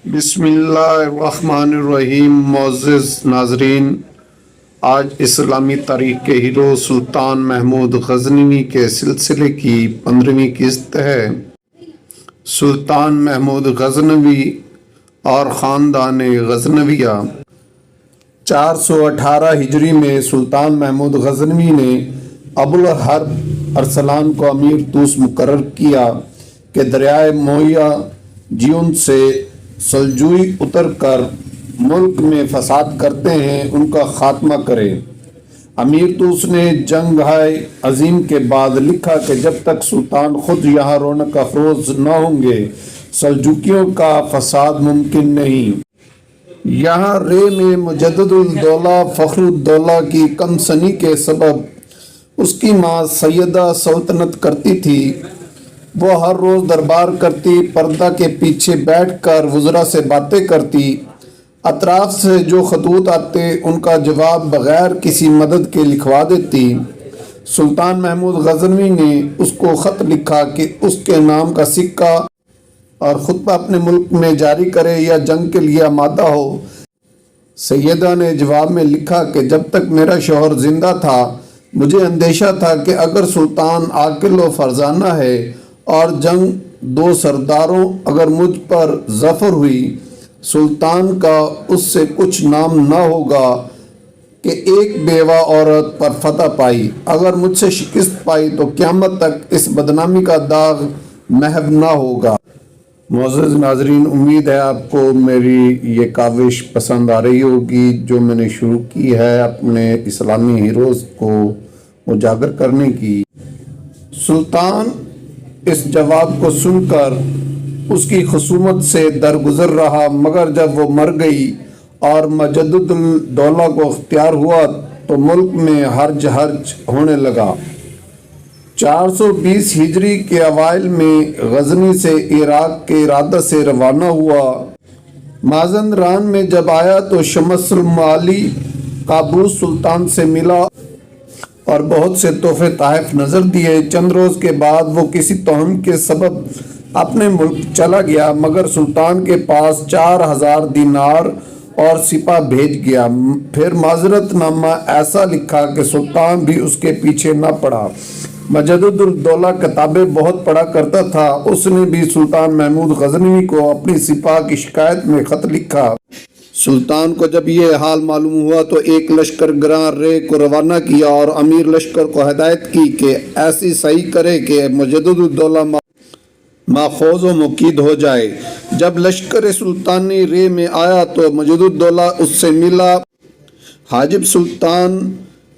بسم اللہ الرحمن الرحیم۔ معزز ناظرین، آج اسلامی تاریخ کے ہیرو سلطان محمود غزنوی کے سلسلے کی 15ویں قسط ہے۔ سلطان محمود غزنوی اور خاندان غزنویہ۔ 418 ہجری میں سلطان محمود غزنوی نے ابوالحرب ارسلان کو امیر طوس مقرر کیا کہ دریائے مویا جیون سے سلجوقی اتر کر ملک میں فساد کرتے ہیں ان کا خاتمہ کرے۔ امیر طوس نے جنگ عظیم کے بعد لکھا کہ جب تک سلطان خود یہاں رونق افروز نہ ہوں گے سلجوقیوں کا فساد ممکن نہیں۔ یہاں رے میں مجدد الدولہ فخر الدولہ کی کم سنی کے سبب اس کی ماں سیدہ سلطنت کرتی تھی۔ وہ ہر روز دربار کرتی، پردہ کے پیچھے بیٹھ کر وزراء سے باتیں کرتی، اطراف سے جو خطوط آتے ان کا جواب بغیر کسی مدد کے لکھوا دیتی۔ سلطان محمود غزنوی نے اس کو خط لکھا کہ اس کے نام کا سکہ اور خطبہ اپنے ملک میں جاری کرے یا جنگ کے لیے آمادہ ہو۔ سیدہ نے جواب میں لکھا کہ جب تک میرا شوہر زندہ تھا مجھے اندیشہ تھا کہ اگر سلطان عاقل و فرزانہ ہے اور جنگ دو سرداروں اگر مجھ پر ظفر ہوئی سلطان کا اس سے کچھ نام نہ ہوگا کہ ایک بیوہ عورت پر فتح پائی، اگر مجھ سے شکست پائی تو قیامت تک اس بدنامی کا داغ محو نہ ہوگا۔ معزز ناظرین، امید ہے آپ کو میری یہ کاوش پسند آ رہی ہوگی جو میں نے شروع کی ہے اپنے اسلامی ہیروز کو اجاگر کرنے کی۔ سلطان اس جواب کو سن کر اس کی خصومت سے درگزر رہا، مگر جب وہ مر گئی اور مجدد الدولہ کو اختیار ہوا تو ملک میں ہرج ہونے لگا۔ 420 ہجری کے اوائل میں غزنی سے عراق کے ارادہ سے روانہ ہوا۔ مازندران میں جب آیا تو شمس المعالی قابوس سلطان سے ملا اور بہت سے تحفے تحائف نظر دیے۔ چند روز کے بعد وہ کسی توہم کے سبب اپنے ملک چلا گیا، مگر سلطان کے پاس 4000 دینار اور سپاہ بھیج گیا۔ پھر معذرت نامہ ایسا لکھا کہ سلطان بھی اس کے پیچھے نہ پڑا۔ مجدد الدولہ کتابیں بہت پڑھا کرتا تھا، اس نے بھی سلطان محمود غزنوی کو اپنی سپاہ کی شکایت میں خط لکھا۔ سلطان کو جب یہ حال معلوم ہوا تو ایک لشکر گراں رے کو روانہ کیا اور امیر لشکر کو ہدایت کی کہ ایسی صحیح کرے کہ مجدد الدولہ ماخوذ و مقید ہو جائے۔ جب لشکر سلطانی رے میں آیا تو مجدد الدولہ اس سے ملا۔ حاجب سلطان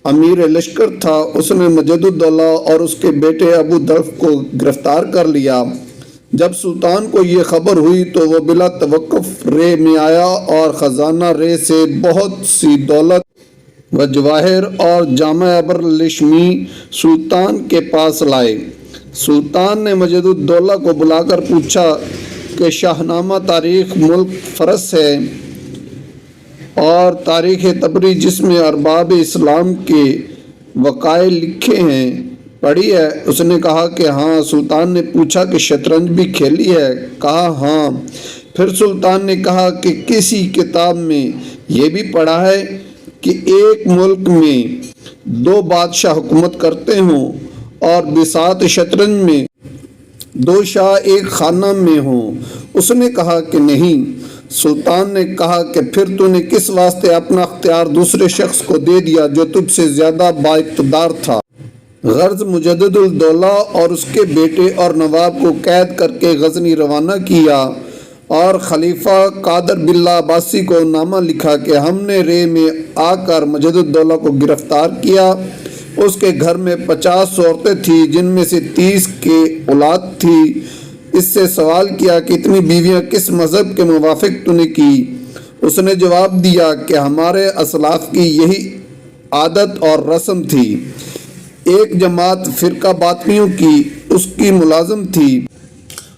امیر لشکر تھا، اس نے مجدد الدولہ اور اس کے بیٹے ابو درف کو گرفتار کر لیا۔ جب سلطان کو یہ خبر ہوئی تو وہ بلا توقف رے میں آیا اور خزانہ رے سے بہت سی دولت و جواہر اور جامع ابرلشمی سلطان کے پاس لائے۔ سلطان نے مجدد الدولہ کو بلا کر پوچھا کہ شاہنامہ تاریخ ملک فرس ہے اور تاریخ طبری جس میں ارباب اسلام کے وقائع لکھے ہیں پڑھی ہے؟ اس نے کہا کہ ہاں۔ سلطان نے پوچھا کہ شطرنج بھی کھیلی ہے؟ کہا ہاں۔ پھر سلطان نے کہا کہ کسی کتاب میں یہ بھی پڑھا ہے کہ ایک ملک میں 2 بادشاہ حکومت کرتے ہوں اور بساط شطرنج میں 2 شاہ ایک خانہ میں ہوں؟ اس نے کہا کہ نہیں۔ سلطان نے کہا کہ پھر تو نے کس واسطے اپنا اختیار دوسرے شخص کو دے دیا جو تجھ سے زیادہ بااقتدار تھا؟ غرض مجدد الدولہ اور اس کے بیٹے اور نواب کو قید کر کے غزنی روانہ کیا اور خلیفہ قادر باللہ عباسی کو نامہ لکھا کہ ہم نے رے میں آ کر مجدد الدولہ کو گرفتار کیا۔ اس کے گھر میں 50 عورتیں تھیں جن میں سے 30 کے اولاد تھی۔ اس سے سوال کیا کہ اتنی بیویاں کس مذہب کے موافق تو نے کی؟ اس نے جواب دیا کہ ہمارے اسلاف کی یہی عادت اور رسم تھی۔ ایک جماعت فرقہ باطنیوں کی اس کی ملازم تھی،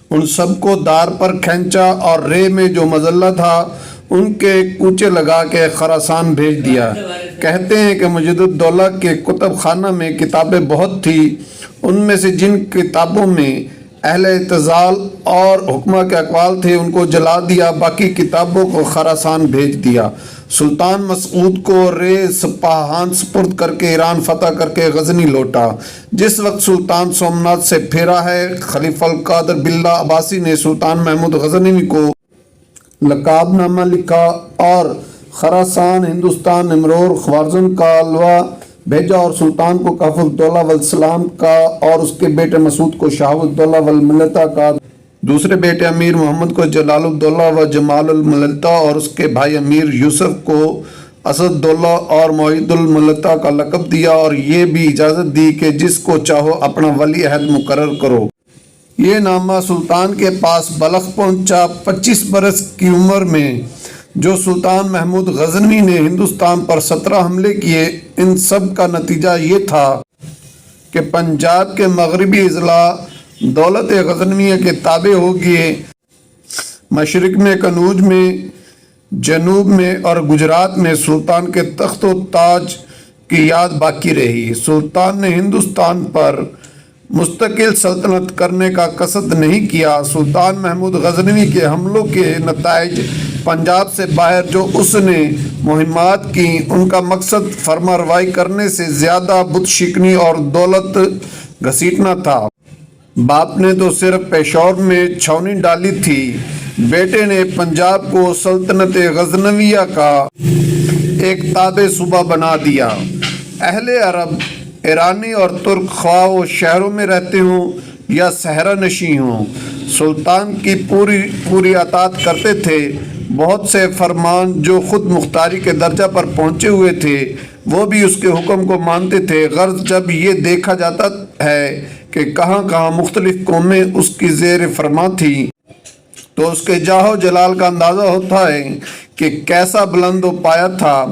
ان سب کو دار پر کھینچا اور رے میں جو مظلہ تھا ان کے کوچے لگا کے خراسان بھیج دیا۔ کہتے ہیں کہ مجدد الدولہ کے کتب خانہ میں کتابیں بہت تھی، ان میں سے جن کتابوں میں اہل اعتزال اور حکمہ کے اقوال تھے ان کو جلا دیا، باقی کتابوں کو خراسان بھیج دیا۔ سلطان مسعود کو رے سپاہان سپرد کر کے ایران فتح کر کے غزنی لوٹا۔ جس وقت سلطان سومنات سے پھیرا ہے، خلیفہ القادر باللہ عباسی نے سلطان محمود غزنوی کو لقب نامہ لکھا اور خراسان، ہندوستان، نمرور، خوارزم کا علوہ بھیجا اور سلطان کو کہف الدولہ والسلام کا اور اس کے بیٹے مسعود کو شہاب الدولہ والملتہ کا، دوسرے بیٹے امیر محمد کو جلال الدولہ و جمال الملتہ اور اس کے بھائی امیر یوسف کو اسد الدولہ اور معید الملتہ کا لقب دیا، اور یہ بھی اجازت دی کہ جس کو چاہو اپنا ولی عہد مقرر کرو۔ یہ نامہ سلطان کے پاس بلخ پہنچا۔ 25 برس کی عمر میں جو سلطان محمود غزنوی نے ہندوستان پر 17 حملے کیے، ان سب کا نتیجہ یہ تھا کہ پنجاب کے مغربی اضلاع دولت غزنویہ کے تابع ہو گئے۔ مشرق میں کنوج میں، جنوب میں اور گجرات میں سلطان کے تخت و تاج کی یاد باقی رہی۔ سلطان نے ہندوستان پر مستقل سلطنت کرنے کا قصد نہیں کیا۔ سلطان محمود غزنوی کے حملوں کے نتائج پنجاب سے باہر جو اس نے مہمات کی، ان کا مقصد فرما روائی کرنے سے زیادہ بت شکنی اور دولت گھسیٹنا تھا۔ باپ نے تو صرف پشاور میں چھاؤنی ڈالی تھی، بیٹے نے پنجاب کو سلطنت غزنویہ کا ایک تابع صوبہ بنا دیا۔ اہل عرب، ایرانی اور ترک، خواہ وہ شہروں میں رہتے ہوں یا صحرا نشین ہوں، سلطان کی پوری اطاعت کرتے تھے۔ بہت سے فرمان جو خود مختاری کے درجہ پر پہنچے ہوئے تھے، وہ بھی اس کے حکم کو مانتے تھے۔ غرض جب یہ دیکھا جاتا ہے کہ کہاں کہاں مختلف قومیں اس کی زیر فرمان تھیں، تو اس کے جاہ و جلال کا اندازہ ہوتا ہے کہ کیسا بلند و پایہ تھا۔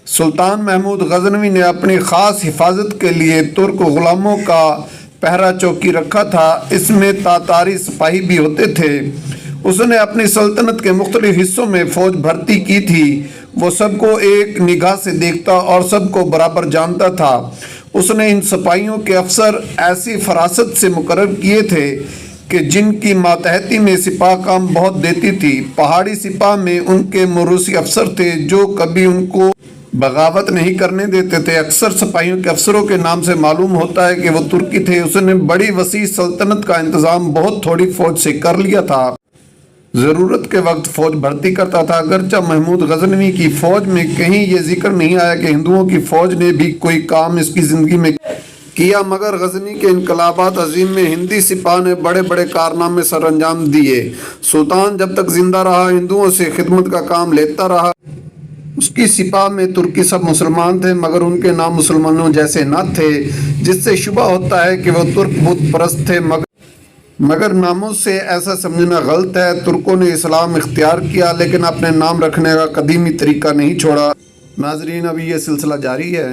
سلطان محمود غزنوی نے اپنی خاص حفاظت کے لیے ترک غلاموں کا پہرا چوکی رکھا تھا، اس میں تاتاری سپاہی بھی ہوتے تھے۔ اس نے اپنی سلطنت کے مختلف حصوں میں فوج بھرتی کی تھی، وہ سب کو ایک نگاہ سے دیکھتا اور سب کو برابر جانتا تھا۔ اس نے ان سپاہیوں کے افسر ایسی فراست سے مقرر کیے تھے کہ جن کی ماتحتی میں سپاہ کام بہت دیتی تھی۔ پہاڑی سپاہ میں ان کے موروثی افسر تھے جو کبھی ان کو بغاوت نہیں کرنے دیتے تھے۔ اکثر سپاہیوں کے افسروں کے نام سے معلوم ہوتا ہے کہ وہ ترکی تھے۔ اس نے بڑی وسیع سلطنت کا انتظام بہت تھوڑی فوج سے کر لیا تھا، ضرورت کے وقت فوج بھرتی کرتا تھا۔ اگرچہ محمود غزنوی کی فوج میں کہیں یہ ذکر نہیں آیا کہ ہندوؤں کی فوج نے بھی کوئی کام اس کی زندگی میں کیا، مگر غزنی کے انقلابات عظیم میں ہندی سپاہ نے بڑے بڑے کارنامے سر انجام دیے۔ سلطان جب تک زندہ رہا ہندوؤں سے خدمت کا کام لیتا رہا۔ اس کی سپاہ میں ترکی سب مسلمان تھے، مگر ان کے نام مسلمانوں جیسے نہ تھے، جس سے شبہ ہوتا ہے کہ وہ ترک بت پرست تھے، مگر ناموں سے ایسا سمجھنا غلط ہے۔ ترکوں نے اسلام اختیار کیا لیکن اپنے نام رکھنے کا قدیمی طریقہ نہیں چھوڑا۔ ناظرین، ابھی یہ سلسلہ جاری ہے۔